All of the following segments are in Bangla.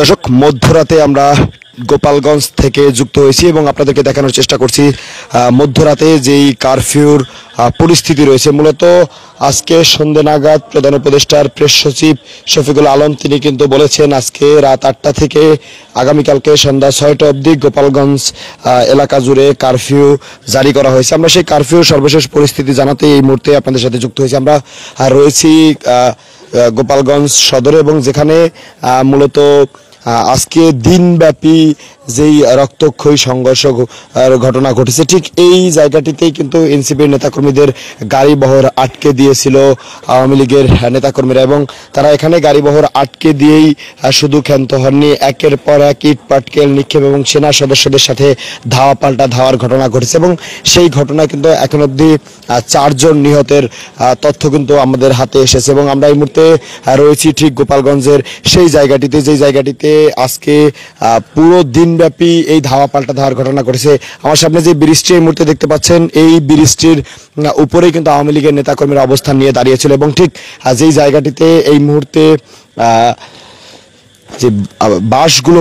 দর্শক, মধ্যরাতে আমরা গোপালগঞ্জ থেকে যুক্ত হয়েছি এবং আপনাদেরকে দেখানোর চেষ্টা করছি মধ্যরাতে যেই কারফিউর পরিস্থিতি রয়েছে। মূলত আজকে সন্ধ্যে নাগাদ প্রধান উপদেষ্টার প্রেস সচিব শফিকুল আলম তিনি কিন্তু বলেছেন আজকে রাত 8টা থেকে আগামীকালকে সন্ধ্যা 6টা অবধি গোপালগঞ্জ এলাকা জুড়ে কারফিউ জারি করা হয়েছে। আমরা সেই কারফিউর সর্বশেষ পরিস্থিতি জানাতে এই মুহূর্তে আপনাদের সাথে যুক্ত হয়েছি। আমরা রয়েছি গোপালগঞ্জ সদরে এবং যেখানে মূলত আজকে দিনব্যাপী যেই রক্তক্ষয়ী সংঘর্ষ ঘটনা ঘটেছে ঠিক এই জায়গাটিতেই কিন্তু এনসিপির নেতাকর্মীদের গাড়ি বহর আটকে দিয়েছিল আওয়ামী লীগের নেতাকর্মীরা এবং তারা এখানে গাড়ি বহর আটকে দিয়েই শুধু ক্ষান্ত হননি, একের পর এক ইট পাটকেল নিক্ষেপ এবং সেনা সদস্যদের সাথে ধাওয়া পাল্টা ধাওয়ার ঘটনা ঘটেছে এবং সেই ঘটনা কিন্তু এখন অবধি 4 জন নিহতের তথ্য কিন্তু আমাদের হাতে এসেছে এবং আমরা এই মুহূর্তে রয়েছি ঠিক গোপালগঞ্জের সেই জায়গাটিতে, যেই জায়গাটিতে আজকে পুরো দিনব্যাপী এই ধাওয়া পাল্টা ধাওয়ার ঘটনা ঘটেছে। আমার সামনে যে ব্রিজটি এই মুহূর্তে দেখতে পাচ্ছেন এই ব্রিজটির উপরেই কিন্তু আওয়ামী লীগের নেতাকর্মীরা অবস্থান নিয়ে দাঁড়িয়েছিল এবং ঠিক যেই জায়গাটিতে এই মুহূর্তে যে বাসগুলো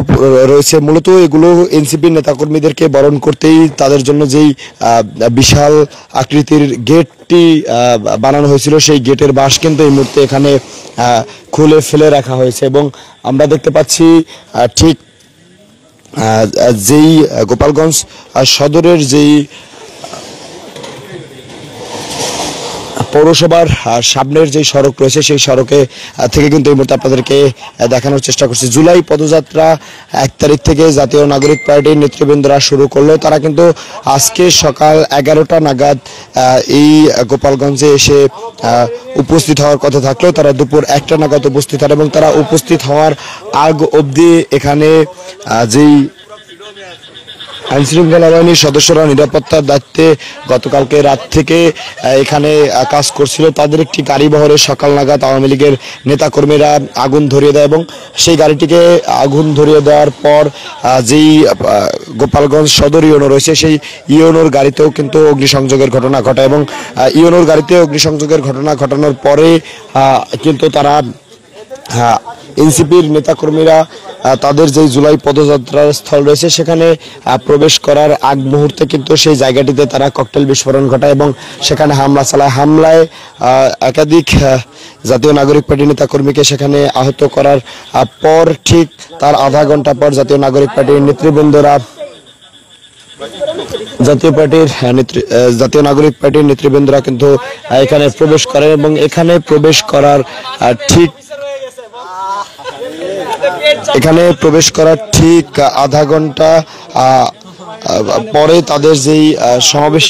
রয়েছে মূলত এগুলো এনসিপির নেতাকর্মীদেরকে বরণ করতেই তাদের জন্য যেই বিশাল আকৃতির গেটটি বানানো হয়েছিল সেই গেটের বাস কিন্তু এই মুহূর্তে এখানে খুলে ফেলে রাখা হয়েছে এবং আমরা দেখতে পাচ্ছি ঠিক যেই গোপালগঞ্জ সদরের যেই পৌরসভার সামনের যে সড়ক রয়েছে সেই সড়কে থেকে কিন্তু এই মুহূর্তে আপনাদেরকে দেখানোর চেষ্টা করছি। জুলাই পদযাত্রা 1 তারিখ থেকে জাতীয় নাগরিক পার্টির নেতৃবৃন্দরা শুরু করলো। তারা কিন্তু আজকে সকাল 11টা নাগাদ এই গোপালগঞ্জে এসে উপস্থিত হওয়ার কথা থাকলেও তারা দুপুর 1টা নাগাদ উপস্থিত হয় এবং তারা উপস্থিত হওয়ার আগ অবধি এখানে যেই আইনশৃঙ্খলা বাহিনীর সদস্যরা নিরাপত্তার দায়িত্বে গতকালকে রাত থেকে এখানে কাজ করছিল তাদের একটি গাড়ি বহরে সকাল নাগাদ আওয়ামী লীগের নেতাকর্মীরা আগুন ধরিয়ে দেয় এবং সেই গাড়িটিকে আগুন ধরিয়ে দেওয়ার পর যেই গোপালগঞ্জ সদর ইউনো রয়েছে সেই ইউনোর গাড়িতেও কিন্তু অগ্নিসংযোগের ঘটনা ঘটায় এবং ইউনোর গাড়িতে অগ্নিসংযোগের ঘটনা ঘটানোর পরে কিন্তু তারা এনসিপির নেতাকর্মীরা তাদের যে জুলাই পদযাত্রার স্থল রয়েছে সেখানে প্রবেশ করার আগ মুহূর্তে কিন্তু সেই জায়গাটিতে তারা ককটেল বিস্ফোরণ ঘটায় এবং সেখানে হামলা চালায়। হামলায় একাধিক জাতীয় নাগরিক পার্টি নেতাকর্মীকে সেখানে আহত করার পর ঠিক তার আধা ঘন্টা পর জাতীয় নাগরিক পার্টির নেতৃবৃন্দরা জাতীয় নাগরিক পার্টির নেতৃবৃন্দরা কিন্তু এখানে প্রবেশ করেন এবং এখানে প্রবেশ করার ঠিক আধা ঘন্টা পরে তাদের যেই সমাবেশ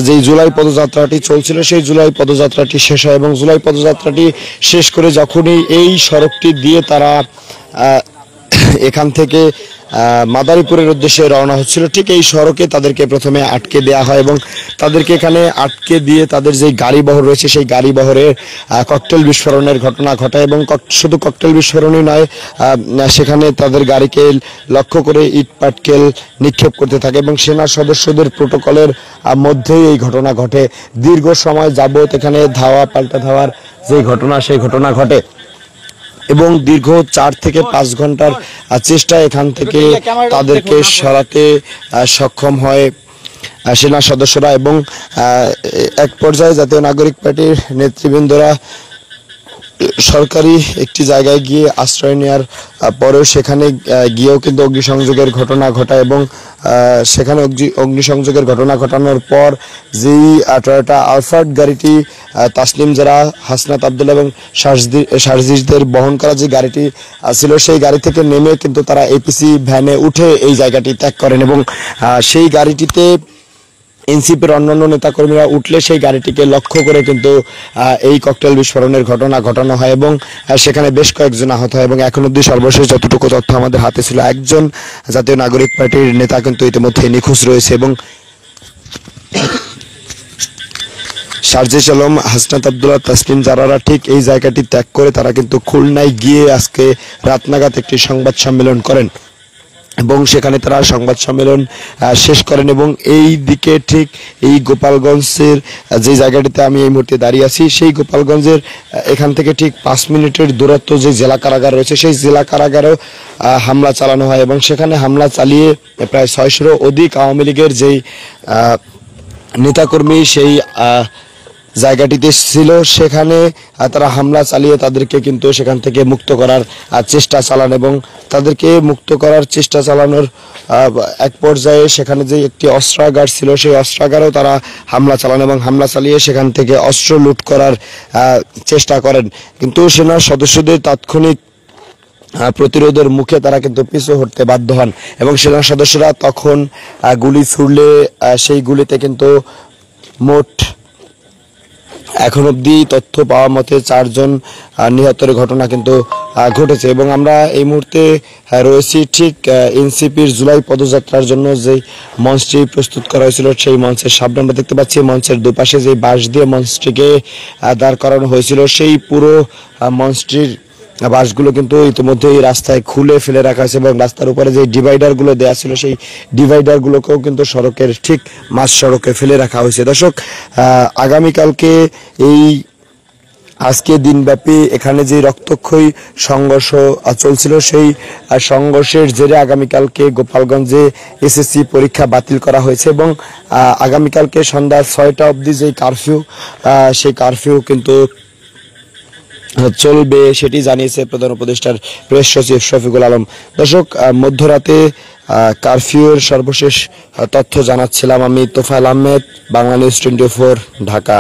যেই জুলাই পদযাত্রাটি চলছিল সেই জুলাই পদযাত্রাটি শেষ হয় এবং জুলাই পদযাত্রাটি শেষ করে যখনই এই সড়কটি দিয়ে তারা এখান থেকে মাদারীপুরের উদ্দেশ্যে রওনা হচ্ছিল ঠিক এই সড়কে তাদেরকে প্রথমে আটকে দেওয়া হয় এবং তাদেরকে এখানে আটকে দিয়ে তাদের যে গাড়ি বহর রয়েছে সেই গাড়ি বহরের ককটেল বিস্ফোরণের ঘটনা ঘটায় এবং শুধু ককটেল বিস্ফোরণই নয় সেখানে তাদের গাড়িকে লক্ষ্য করে ইট পাটকেল নিক্ষেপ করতে থাকে এবং সেনা সদস্যদের প্রোটোকলের মধ্যেই এই ঘটনা ঘটে। দীর্ঘ সময় যাবত এখানে ধাওয়া পাল্টা ধাওয়ার যে ঘটনা সেই ঘটনা ঘটে এবং দীর্ঘ 4 থেকে 5 ঘন্টার চেষ্টা এখান থেকে তাদেরকে সরাতে সক্ষম হয় সেনা সদস্যরা এবং এক পর্যায়ে জাতীয় নাগরিক পার্টির নেতৃবৃন্দরা সরকারি একটি জায়গায় গিয়ে আশ্রয় নেওয়ার পরেও সেখানে গিয়েও কিন্তু অগ্নিসংযোগের ঘটনা ঘটায় এবং সেখানে অগ্নিসংযোগের ঘটনা ঘটানোর পর যেই টয়োটা আলফার্ড গাড়িটি তাসলিম যারা, হাসনাত আব্দুল্লাহ এবং শারজিদের বহন করা যে গাড়িটি ছিল সেই গাড়ি থেকে নেমে কিন্তু তারা এপিসি ভ্যানে উঠে এই জায়গাটি ত্যাগ করেন এবং সেই গাড়িটিতে এনসিপির অন্যান্য নেতাকর্মীরা উঠলে সেই গাড়িটিকে লক্ষ্য করে কিন্তু এই ককটেল বিস্ফোরণের ঘটনা ঘটানো হয় এবং সেখানে বেশ কয়েকজন আহত হয় এবং এখন অবধি সর্বশেষ যতটুকু তথ্য আমাদের হাতে ছিল একজন জাতীয় নাগরিক পার্টির নেতা কিন্তু ইতিমধ্যে নিখোঁজ রয়েছে এবং শারজিদ আলম, হাসনাত আব্দুল্লাহ, তাসলিম জারারা ঠিক এই জায়গাটি ত্যাগ করে তারা কিন্তু খুলনায় গিয়ে আজকে রাত নাগাদ একটি সংবাদ সম্মেলন করেন। এবং সেখানে তারা সংবাদ সম্মেলন শেষ করেন। এবং এই দিকে ঠিক এই গোপালগঞ্জের যে জায়গাটিতে আমি এই মুহূর্তে দাঁড়িয়ে আছি, সেই গোপালগঞ্জের এখান থেকে ঠিক 5 মিনিটের দূরত্ব যে জেলা কারাগার রয়েছে, সেই জেলা কারাগারেও হামলা চালানো হয় এবং সেখানে হামলা চালিয়ে প্রায় 600-র অধিক আওয়ামী লীগের যেই নেতাকর্মী সেই জায়গাটিতে ছিল, সেখানে তারা হামলা চালিয়ে তাদেরকে কিন্তু সেখান থেকে মুক্ত করার চেষ্টা চালান এবং তাদেরকে মুক্ত করার চেষ্টা চালানোর এক পর্যায়ে সেখানে যে একটি অস্ত্রাগার ছিল, সেই অস্ত্রাগারেও তারা হামলা চালান এবং হামলা চালিয়ে সেখান থেকে অস্ত্র লুট করার চেষ্টা করেন। কিন্তু সেনা সদস্যদের তাৎক্ষণিক প্রতিরোধের মুখে তারা কিন্তু পিছু হটতে বাধ্য হন এবং সেনা সদস্যরা তখন গুলি ছুড়লে সেই গুলিতে কিন্তু মোট এখন অবধি তথ্য পাওয়া মতে 4 জন নিহতের ঘটনা কিন্তু ঘটেছে। এবং আমরা এই মুহূর্তে রয়েছি ঠিক এনসিপির জুলাই পদযাত্রার জন্য যে মঞ্চটি প্রস্তুত করা হয়েছিল, সেই মঞ্চের সামনে আমরা দেখতে পাচ্ছি মঞ্চের দুপাশে যে বাঁশ দিয়ে মঞ্চটিকে দাঁড় করানো হয়েছিল, সেই পুরো মঞ্চটির বাসগুলো কিন্তু ইতিমধ্যেই রাস্তায় খুলে ফেলে রাখা হয়েছে এবং রাস্তার উপরে যে ডিভাইডারগুলো দেওয়া ছিল, সেই ডিভাইডারগুলোকেও কিন্তু সড়কের ঠিক মাঝ সড়কে ফেলে রাখা হয়েছে। দর্শক, আগামীকালকে এই আজকে দিনব্যাপী এখানে যে রক্তক্ষয়ী সংঘর্ষ চলছিল, সেই সংঘর্ষের জেরে আগামীকালকে গোপালগঞ্জে এসএসসি পরীক্ষা বাতিল করা হয়েছে এবং আগামীকালকে সন্ধ্যা 6টা অবধি যে কারফিউ, সেই কারফিউ কিন্তু চলবে, সেটি জানিয়েছে প্রধান উপদেষ্টার প্রেস সচিব শফিকুল আলম। দর্শক, মধ্যরাতে কারফিউর সর্বশেষ তথ্য জানাচ্ছিলাম আমি তোফায়েল আহমেদ, বাংলা নিউজ 24, ঢাকা।